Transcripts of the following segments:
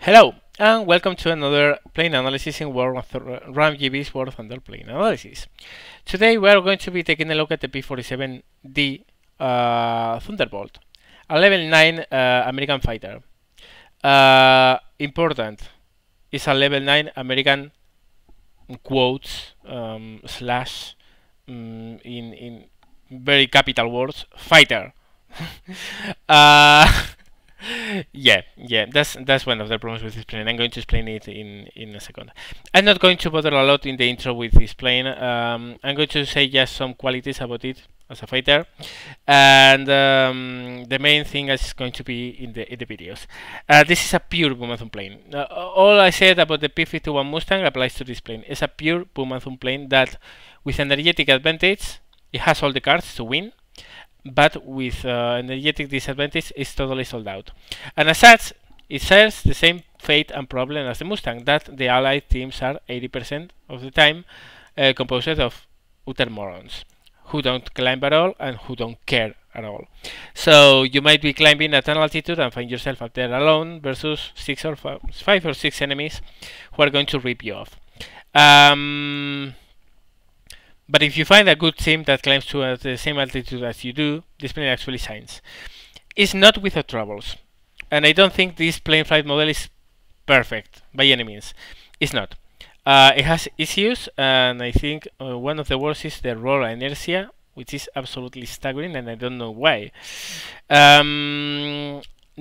Hello, and welcome to another plane analysis in RAMGB's War Thunder plane analysis. Today we are going to be taking a look at the P-47D Thunderbolt, a level 9 American fighter. Important, it's a level 9 American quotes slash in very capital words fighter. Yeah, that's one of the problems with this plane. I'm going to explain it in a second. I'm not going to bother a lot in the intro with this plane. I'm going to say just some qualities about it as a fighter, and the main thing is going to be in the videos. This is a pure boom and thumb plane. All I said about the P-51 Mustang applies to this plane. It's a pure boom and thumb plane that, with energetic advantage, it has all the cards to win, but with energetic disadvantage is totally sold out. And as such, it shares the same fate and problem as the Mustang, that the allied teams are 80% of the time composed of utter morons who don't climb at all and who don't care at all. So you might be climbing at an altitude and find yourself up there alone versus 5 or 6 enemies who are going to rip you off. But if you find a good team that climbs to the same altitude as you do, this plane actually shines. It's not without troubles, and I don't think this plane flight model is perfect by any means. It's not. It has issues, and I think one of the worst is the roll inertia, which is absolutely staggering, and I don't know why.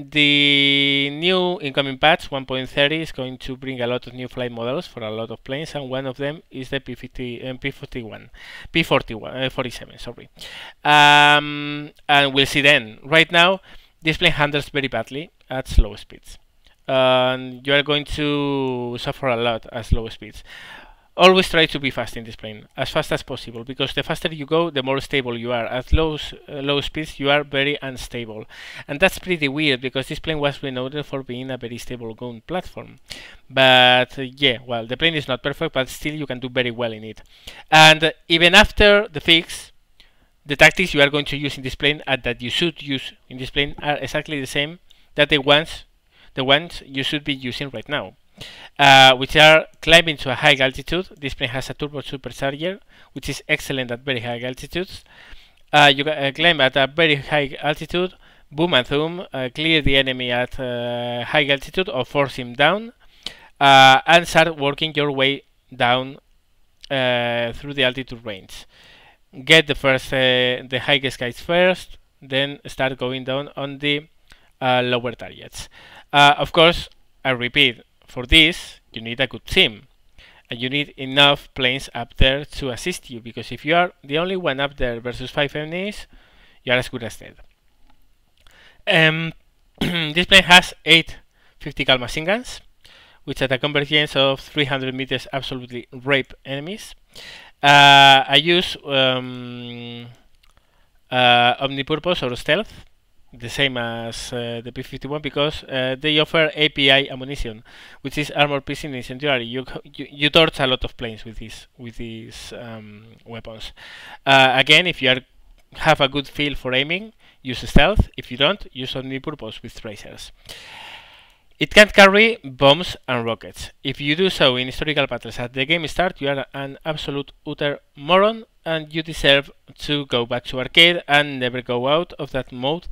The new incoming patch 1.30 is going to bring a lot of new flight models for a lot of planes, and one of them is the P-47. Sorry, and we'll see then. Right now, this plane handles very badly at slow speeds, and you are going to suffer a lot at slow speeds. Always try to be fast in this plane, as fast as possible, because the faster you go, the more stable you are. At low speeds, you are very unstable. And that's pretty weird, because this plane was renowned for being a very stable ground platform. But yeah, well, the plane is not perfect, but still you can do very well in it. And even after the fix, the tactics you are going to use in this plane and that you should use in this plane are exactly the same that the ones you should be using right now. Which are climbing to a high altitude. This plane has a turbo supercharger, which is excellent at very high altitudes. You can climb at a very high altitude, boom and thumb, clear the enemy at high altitude or force him down, and start working your way down through the altitude range. Get the highest guys first, then start going down on the lower targets. Of course, I repeat, for this, you need a good team, and you need enough planes up there to assist you, because if you are the only one up there versus 5 enemies, you are as good as dead. This plane has 8 50 cal machine guns, which at a convergence of 300 meters absolutely rape enemies. I use omnipurpose or stealth, the same as the P-51, because they offer API ammunition, which is armor piercing incendiary. You torch a lot of planes with these weapons. Again, if you have a good feel for aiming, use stealth. If you don't, use omnipurpose with tracers. It can carry bombs and rockets. If you do so in historical battles at the game start, you are an absolute utter moron, and you deserve to go back to arcade and never go out of that mode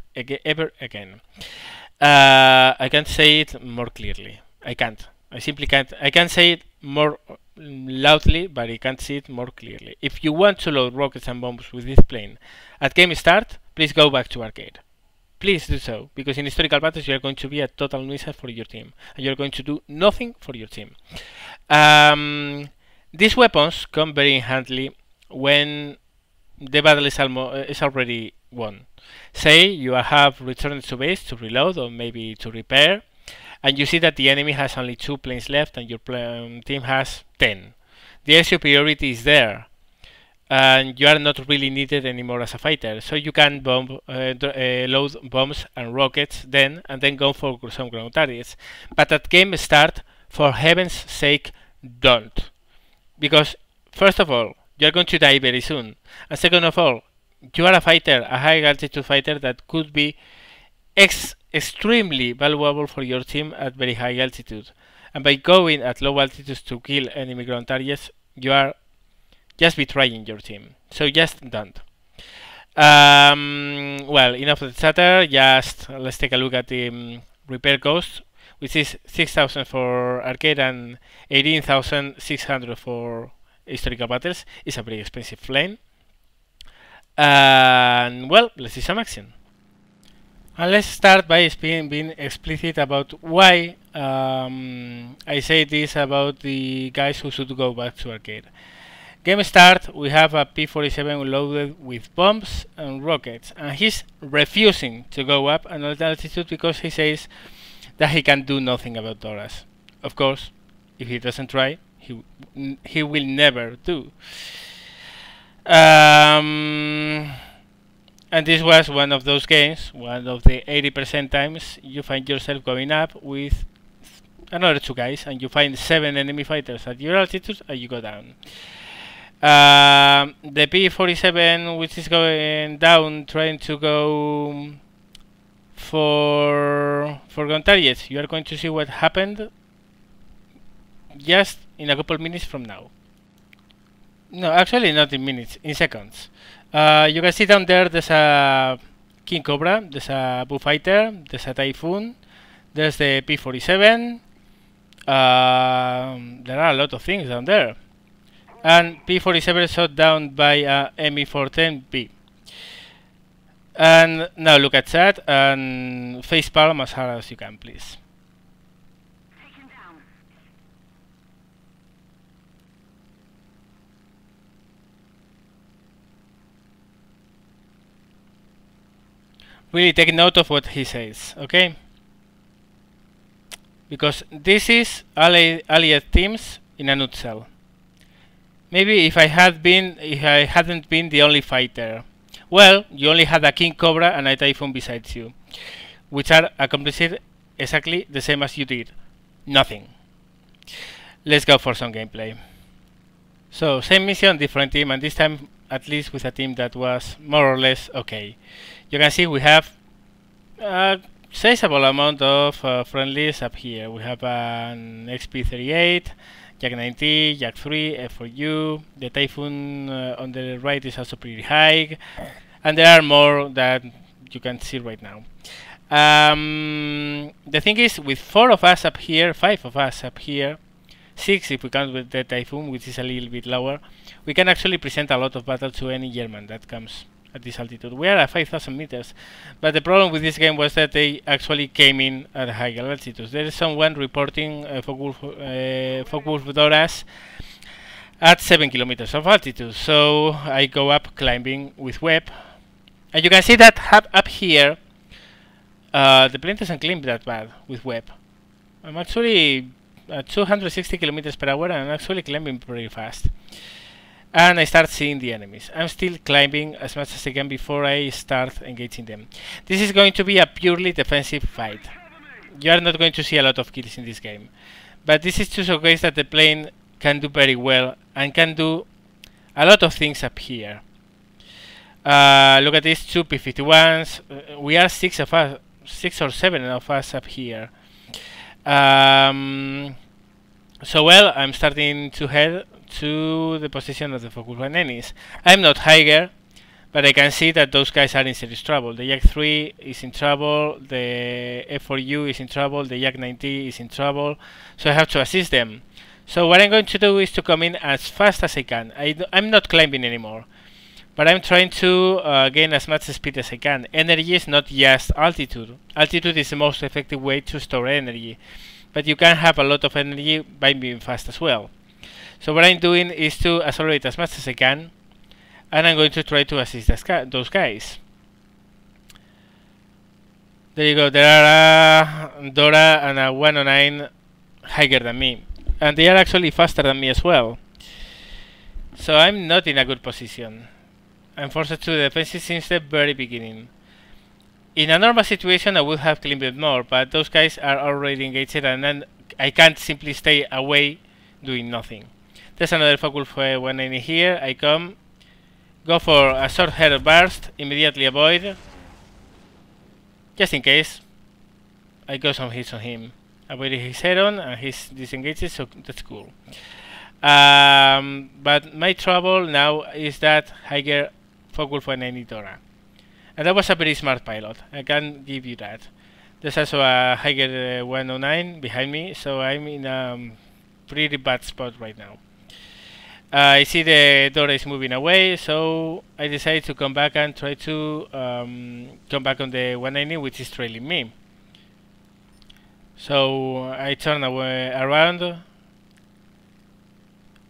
ever again. I can't say it more clearly. I can't. I simply can't. I can say it more loudly, but I can't say it more clearly. If you want to load rockets and bombs with this plane at game start, please go back to arcade. Please do so, because in historical battles you are going to be a total nuisance for your team, and you are going to do nothing for your team. These weapons come very handy when the battle is already won. Say you have returned to base to reload or maybe to repair, and you see that the enemy has only 2 planes left and your team has 10. The air superiority is there, and you are not really needed anymore as a fighter, so you can load bombs and rockets then, and then go for some ground targets. But at game start, for heaven's sake, don't. Because, first of all, you are going to die very soon, and second of all, you are a fighter, a high altitude fighter that could be extremely valuable for your team at very high altitude. And by going at low altitudes to kill enemy ground targets, you are just betraying your team. So just don't. Well, enough of the chatter. Just let's take a look at the repair cost, which is 6,000 for arcade and 18,600 for historical battles. It's a very expensive plane. And well, let's see some action. And let's start by being explicit about why I say this about the guys who should go back to arcade. Game start, we have a P-47 loaded with bombs and rockets, and he's refusing to go up an altitude because he says that he can do nothing about Doras. Of course, if he doesn't try, he will never do. And this was one of those games, one of the 80% times you find yourself going up with another 2 guys, and you find 7 enemy fighters at your altitude, and you go down. The P-47, which is going down, trying to go for ground targets. You are going to see what happened just in a couple minutes from now. No, actually not in minutes, in seconds. You can see down there, there's a King Cobra, there's a Bullfighter, there's a Typhoon, there's the P-47. There are a lot of things down there. And P-47 shot down by a Mi-410B. And now look at that and facepalm as hard as you can, please. Really take note of what he says, okay? Because this is allied teams in a nutshell. Maybe if I hadn't been the only fighter. Well, you only had a King Cobra and a Typhoon besides you, which are accomplished exactly the same as you did. Nothing. Let's go for some gameplay. So, same mission, different team, and this time at least with a team that was more or less okay. You can see we have a sizable amount of friendlies up here. We have an XP-38, Jak-90, Jak-3, F4U, the Typhoon on the right is also pretty high, and there are more that you can see right now. The thing is, with 4 of us up here, 5 of us up here, 6 if we count with the Typhoon, which is a little bit lower, we can actually present a lot of battle to any German that comes at this altitude. We are at 5,000 meters, but the problem with this game was that they actually came in at higher altitudes. There is someone reporting Focke-Wulf Doras at 7 kilometers of altitude, so I go up climbing with web, and you can see that up here the plane doesn't climb that bad with web. I'm actually at 260 kilometers per hour and I'm actually climbing pretty fast. And I start seeing the enemies. I'm still climbing as much as I can before I start engaging them. This is going to be a purely defensive fight. You are not going to see a lot of kills in this game, but this is to showcase that the plane can do very well and can do a lot of things up here. Look at these 2 P-51s. We are 6 or 7 of us up here. So well, I'm starting to head to the position of the Focke-Wulf enemies. I'm not higher, but I can see that those guys are in serious trouble. The Jak-3 is in trouble, the F4U is in trouble, the Jak-90 is in trouble, so I have to assist them. So what I'm going to do is to come in as fast as I can. I'm not climbing anymore, but I'm trying to gain as much speed as I can. Energy is not just altitude. Altitude is the most effective way to store energy, but you can have a lot of energy by being fast as well. So what I'm doing is to accelerate as much as I can, and I'm going to try to assist those guys. There you go, there are a Dora and a 109 higher than me, and they are actually faster than me as well. So I'm not in a good position. I'm forced to defensive since the very beginning. In a normal situation I would have climbed more, but those guys are already engaged and then I can't simply stay away doing nothing. There's another Focke-Wulf 190 here. I come, go for a short head burst, immediately avoid, just in case, I got some hits on him. Avoided his head-on and he's disengaged, so that's cool. But my trouble now is that Higher focus when I need Dora. And that was a very smart pilot, I can give you that. There's also a Higher 109 behind me, so I'm in a pretty bad spot right now. I see the Dora is moving away, so I decided to come back and try to come back on the 190, which is trailing me. So I turn away around.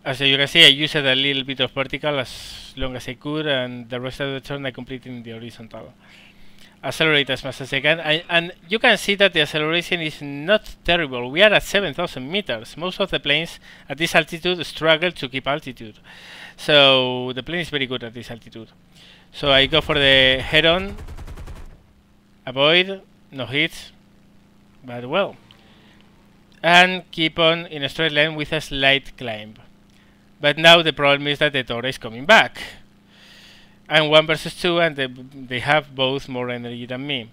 As you can see, I used a little bit of vertical as long as I could, and the rest of the turn I completed in the horizontal. Accelerate as much as I can, and you can see that the acceleration is not terrible. We are at 7,000 meters. Most of the planes at this altitude struggle to keep altitude, so the plane is very good at this altitude. So I go for the head-on, avoid, no hits, but well, and keep on in a straight line with a slight climb. But now the problem is that the Dora is coming back. I'm 1 versus 2 and they have both more energy than me.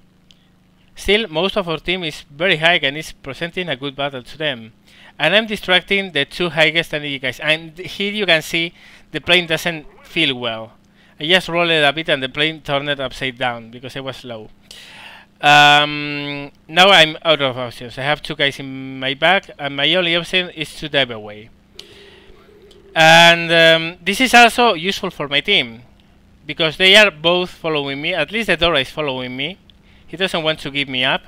Still, most of our team is very high and is presenting a good battle to them. And I'm distracting the 2 highest energy guys. And here you can see the plane doesn't feel well. I just rolled it a bit and the plane turned it upside down because I was low. Now I'm out of options. I have 2 guys in my back and my only option is to dive away. And this is also useful for my team, because they are both following me. At least the Dora is following me. He doesn't want to give me up.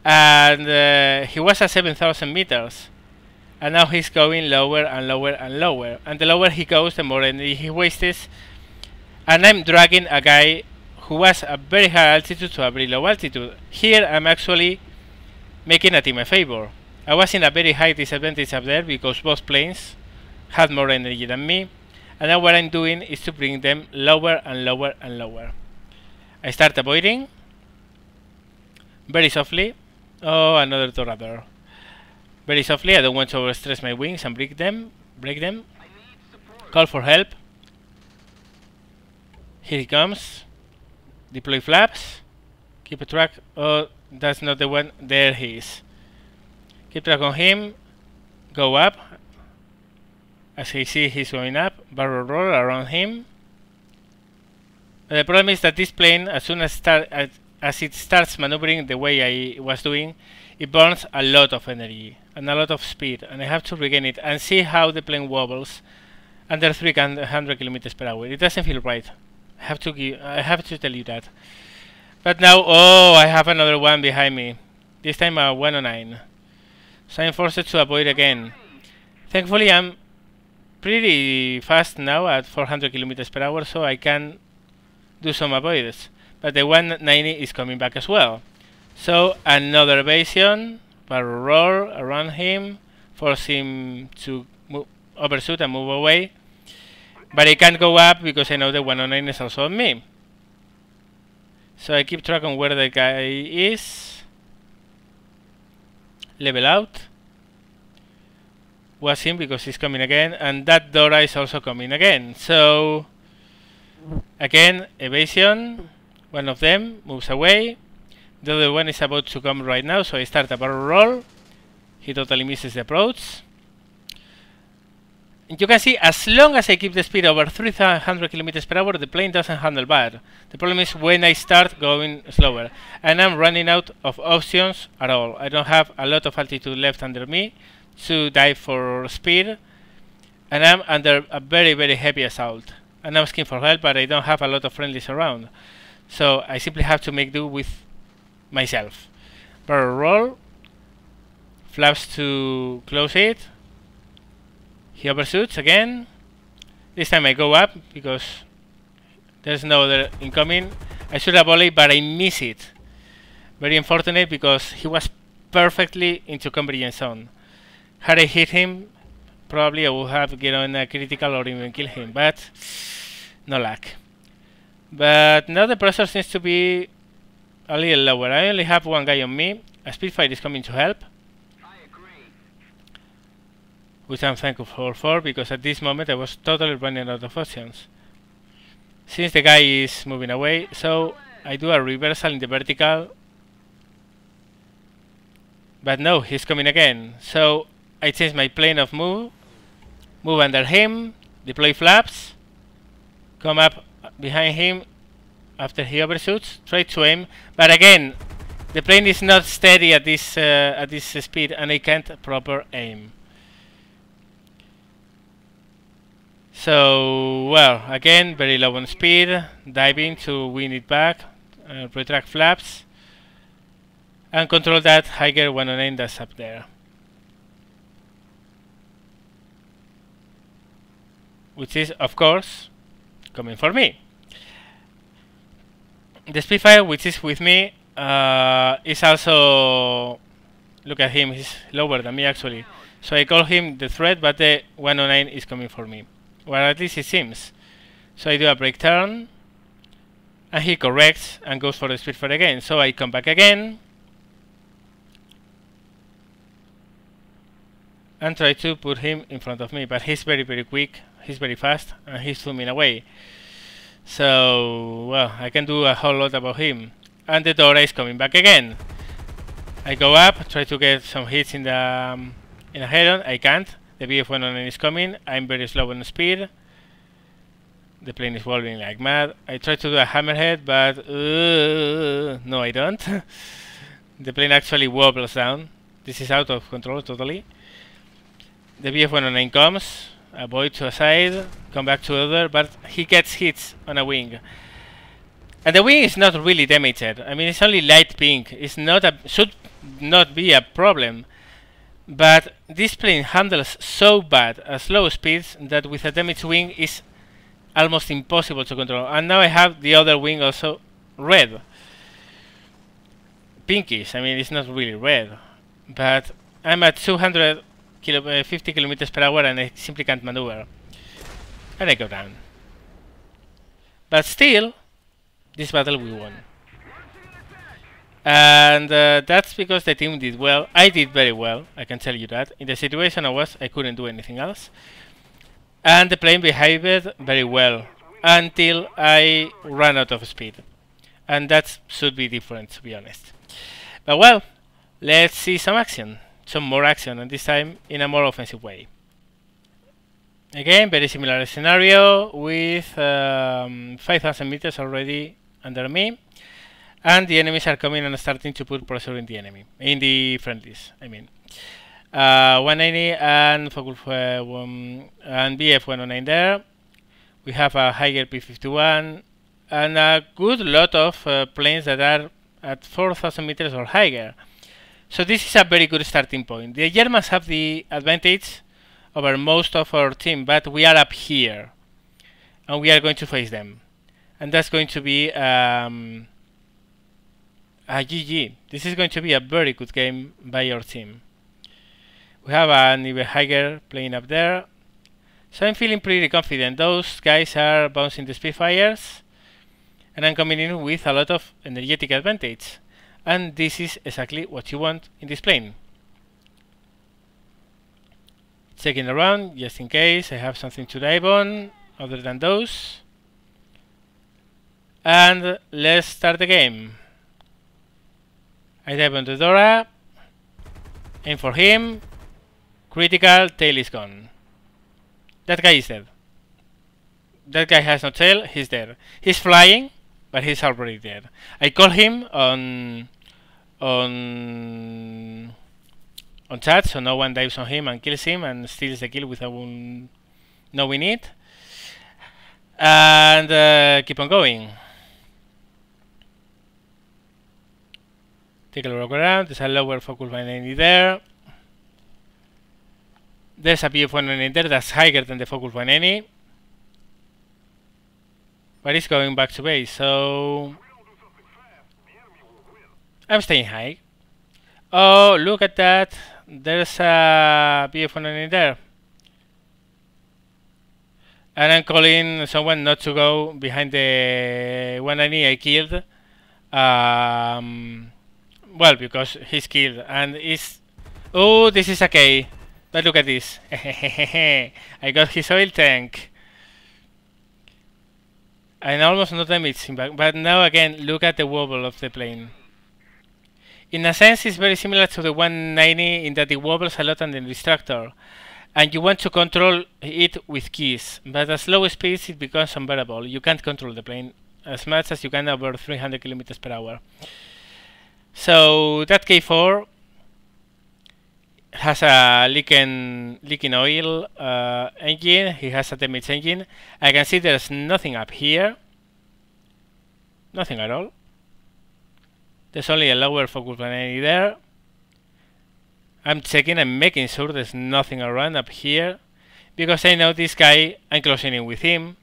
And he was at 7,000 meters. And now he's going lower and lower and lower. And the lower he goes, the more energy he wastes. And I'm dragging a guy who was at very high altitude to a very low altitude. Here I'm actually making a team a favor. I was in a very high disadvantage up there because both planes had more energy than me. And now what I'm doing is to bring them lower and lower and lower. I start avoiding very softly. Oh, another Dora there. Very softly. I don't want to overstress my wings and break them. Call for help. Here he comes. Deploy flaps. Keep a track. Oh, that's not the one. There he is. Keep track on him. Go up. As you see, he's going up. Barrel roll around him. But the problem is that this plane, as soon as it starts maneuvering the way I was doing, it burns a lot of energy and a lot of speed, and I have to regain it. And see how the plane wobbles under 300 kilometers per hour. It doesn't feel right. I have to tell you that. But now, oh, I have another one behind me. This time a 109. So I'm forced to avoid again. Thankfully, I'm pretty fast now at 400 kilometers per hour, so I can do some avoids. But the 190 is coming back as well. So another evasion, barrel roll around him, force him to overshoot and move away. But I can't go up because I know the 109 is also on me. So I keep track on where the guy is. Level out. Was him because he's coming again, and that Dora is also coming again. So again, evasion. One of them moves away. The other one is about to come right now, so I start a barrel roll. He totally misses the approach. And you can see, as long as I keep the speed over 300 kilometers per hour, the plane doesn't handle bad. The problem is when I start going slower, and I'm running out of options at all. I don't have a lot of altitude left under me to dive for speed, and I'm under a very, very heavy assault. And I'm asking for help, but I don't have a lot of friendlies around. So I simply have to make do with myself. Barrel roll. Flaps to close it. He overshoots again. This time I go up because there's no other incoming. I should have volleyed, but I miss it. Very unfortunate because he was perfectly into convergence zone. Had I hit him, probably I would have gotten a critical or even kill him, but no luck. But now the pressure seems to be a little lower. I only have one guy on me. A Spitfire is coming to help, which I'm thankful for, because at this moment I was totally running out of options. Since the guy is moving away, so I do a reversal in the vertical But no, he's coming again. So I change my plane of move under him, deploy flaps, come up behind him after he overshoots, try to aim, but again, the plane is not steady at this speed, and I can't proper aim. So, well, again, very low on speed, diving to win it back, retract flaps, and control that higher 109 that's up there. Which is, of course, coming for me. The Spitfire, which is with me, is also... Look at him, he's lower than me actually. So I call him the threat, but the 109 is coming for me. Well, at least it seems. So I do a break turn, and he corrects and goes for the Spitfire again. So I come back again, and try to put him in front of me. But he's very, very quick, he's very fast, and he's zooming away. So, well, I can do a whole lot about him. And the Dora is coming back again. I go up, try to get some hits in the head-on. I can't. The BF-109 is coming. I'm very slow on speed. The plane is wobbling like mad. I try to do a hammerhead, but no, I don't. The plane actually wobbles down. This is out of control totally. The BF-109 comes, avoid to a side, come back to other, but he gets hits on a wing. And the wing is not really damaged. I mean, it's only light pink. It's not should not be a problem. But this plane handles so bad at slow speeds that with a damaged wing is almost impossible to control. And now I have the other wing also red. Pinkish. I mean, it's not really red. But I'm at 250 kilometers per hour and I simply can't maneuver. And I go down. But still, this battle we won. And that's because the team did well. I did very well, I can tell you that. In the situation I was, I couldn't do anything else. And the plane behaved very well until I ran out of speed. And that should be different, to be honest. But well, let's see some action. Some more action, and this time in a more offensive way. Again, very similar scenario with 5,000 meters already under me. And the enemies are coming and starting to put pressure in the enemy, in the friendlies, I mean. 190 and focus and BF-109 there. We have a higher P-51 and a good lot of planes that are at 4,000 meters or higher. So this is a very good starting point. The Germans have the advantage over most of our team, but we are up here and we are going to face them. And that's going to be a GG. This is going to be a very good game by your team. We have an even higher plane up there. So I'm feeling pretty confident. Those guys are bouncing the Spitfires. And I'm coming in with a lot of energetic advantage. And this is exactly what you want in this plane. Checking around, just in case I have something to dive on, other than those. And let's start the game. I dive on the Dora, aim for him, critical, tail is gone. That guy is dead. That guy has no tail, he's dead. He's flying, but he's already dead. I call him on chat, so no one dives on him and kills him and steals the kill without knowing it. And keep on going. Take a look around. There's a lower focus by 90 there. There's a BF-190 there that's higher than the focus by 90. But it's going back to base, so I'm staying high. Oh, look at that. There's a BF-190 there. And I'm calling someone not to go behind the 190 I killed. Well, because he's killed and it's... Oh, this is okay. But look at this. I got his oil tank. And almost not damaged him back. But now again, look at the wobble of the plane. In a sense, it's very similar to the 190 in that it wobbles a lot on the instructor, and you want to control it with keys, but at slow speeds it becomes unbearable. You can't control the plane as much as you can over 300 kilometers per hour. So that K4 has a leaking oil engine. He has a damaged engine. I can see there's nothing up here, nothing at all. There's only a lower focus plane there. I'm checking and making sure there's nothing around up here, because I know this guy, I'm closing in with him,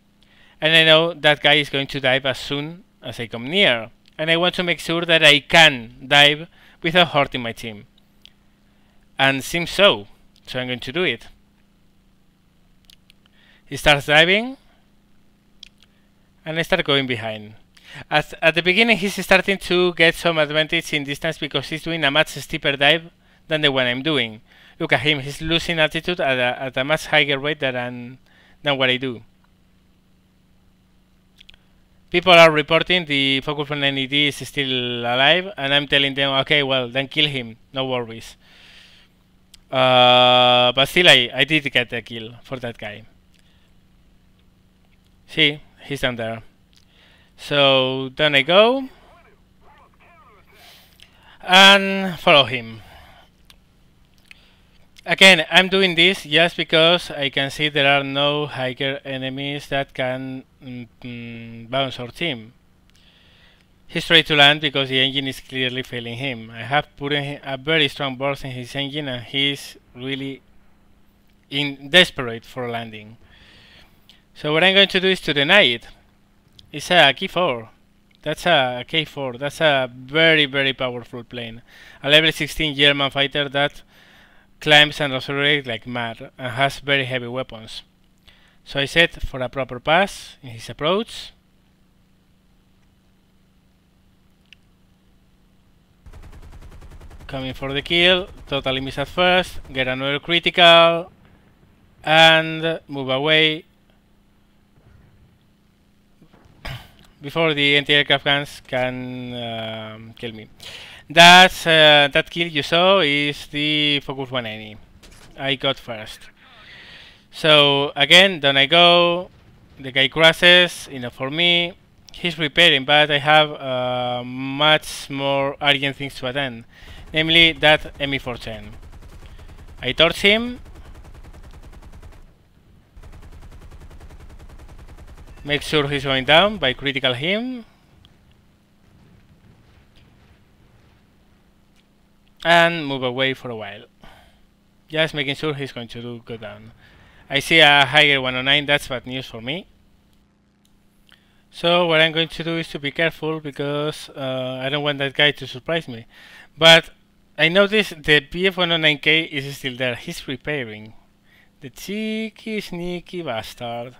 and I know that guy is going to dive as soon as I come near, and I want to make sure that I can dive without hurting my team. And seems so I'm going to do it. He starts diving, and I start going behind. At the beginning he's starting to get some advantage in distance because he's doing a much steeper dive than the one I'm doing. Look at him, he's losing altitude at a much higher rate than what I do. People are reporting the focus on NED is still alive, and I'm telling them, okay, well, then kill him, no worries. But still I did get a kill for that guy. See, he's down there. So then I go and follow him. Again, I'm doing this just because I can see there are no higher enemies that can bounce our team. He's trying to land because the engine is clearly failing him. I have put a very strong burst in his engine, and he's really desperate for landing. So what I'm going to do is to deny it. It's a K4. That's a K4. That's a very, very powerful plane. A level 16 German fighter that climbs and accelerates like mad and has very heavy weapons. So I set for a proper pass in his approach. Coming for the kill, totally miss at first, get another critical, and move away before the anti-aircraft guns can kill me. That kill you saw is the Focus 190. I got first. So again, down I go. The guy crashes, enough for me. He's repairing, but I have much more urgent things to attend, namely that ME410. I torch him. Make sure he's going down by critical him. And move away for a while. Just making sure he's going to go down. I see a higher 109, that's bad news for me. So what I'm going to do is to be careful because I don't want that guy to surprise me. But I notice the BF-109K is still there. He's repairing. The cheeky, sneaky bastard.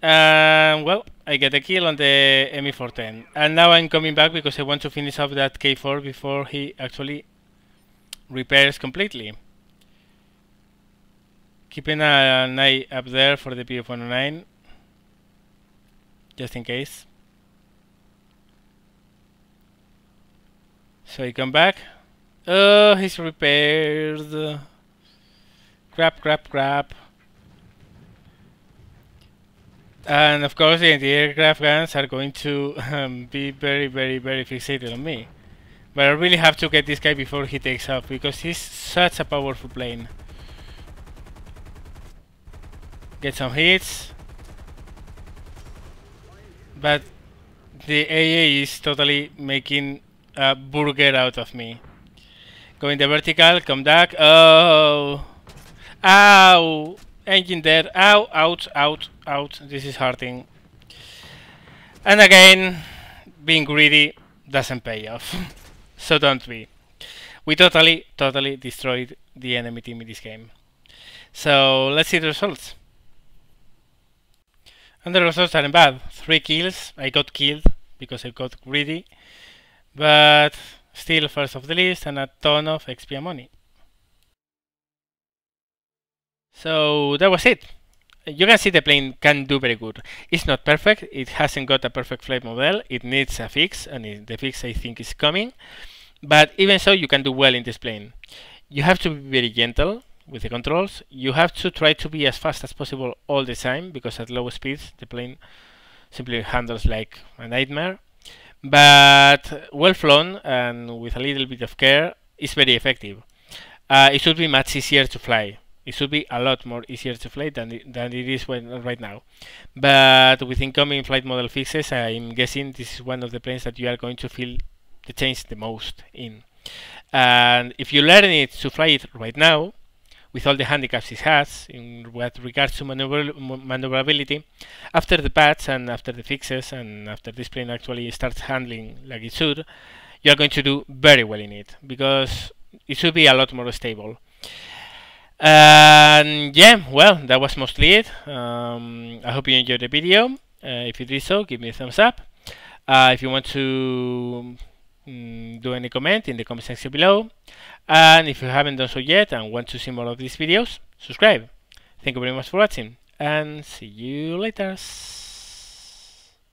Well, I get a kill on the ME410. And now I'm coming back because I want to finish off that K4 before he actually repairs completely. Keeping an eye up there for the BF-109, just in case. So I come back. Oh, he's repaired. Crap, crap, crap. And of course the anti-aircraft guns are going to be very, very, very fixated on me. But I really have to get this guy before he takes off because he's such a powerful plane. Get some hits. But the AA is totally making a burger out of me. Going the vertical, come back. Oh! Ow! Engine dead. Ow! Ouch! Ouch! Ouch! This is hurting. And again, being greedy doesn't pay off. So don't be. We totally destroyed the enemy team in this game. So let's see the results. And the results aren't bad. 3 kills. I got killed because I got greedy. But still first of the list and a ton of XP money. So that was it. you can see the plane can do very good. It's not perfect. It hasn't got a perfect flight model. It needs a fix, and the fix I think is coming. But even so, you can do well in this plane. You have to be very gentle with the controls. You have to try to be as fast as possible all the time, because at low speeds the plane simply handles like a nightmare. But well flown and with a little bit of care is very effective. It should be much easier to fly. It should be a lot more easier to fly than it is right now. But with incoming flight model fixes, I'm guessing this is one of the planes that you are going to feel the change the most in. And if you learn it to fly it right now, with all the handicaps it has in what regards to maneuverability, after the patch and after the fixes and after this plane actually starts handling like it should, you are going to do very well in it, because it should be a lot more stable. And yeah, well, that was mostly it. I hope you enjoyed the video. If you did so, give me a thumbs up. If you want to do any comment in the comment section below, and if you haven't done so yet and want to see more of these videos, subscribe. Thank you very much for watching, and see you later.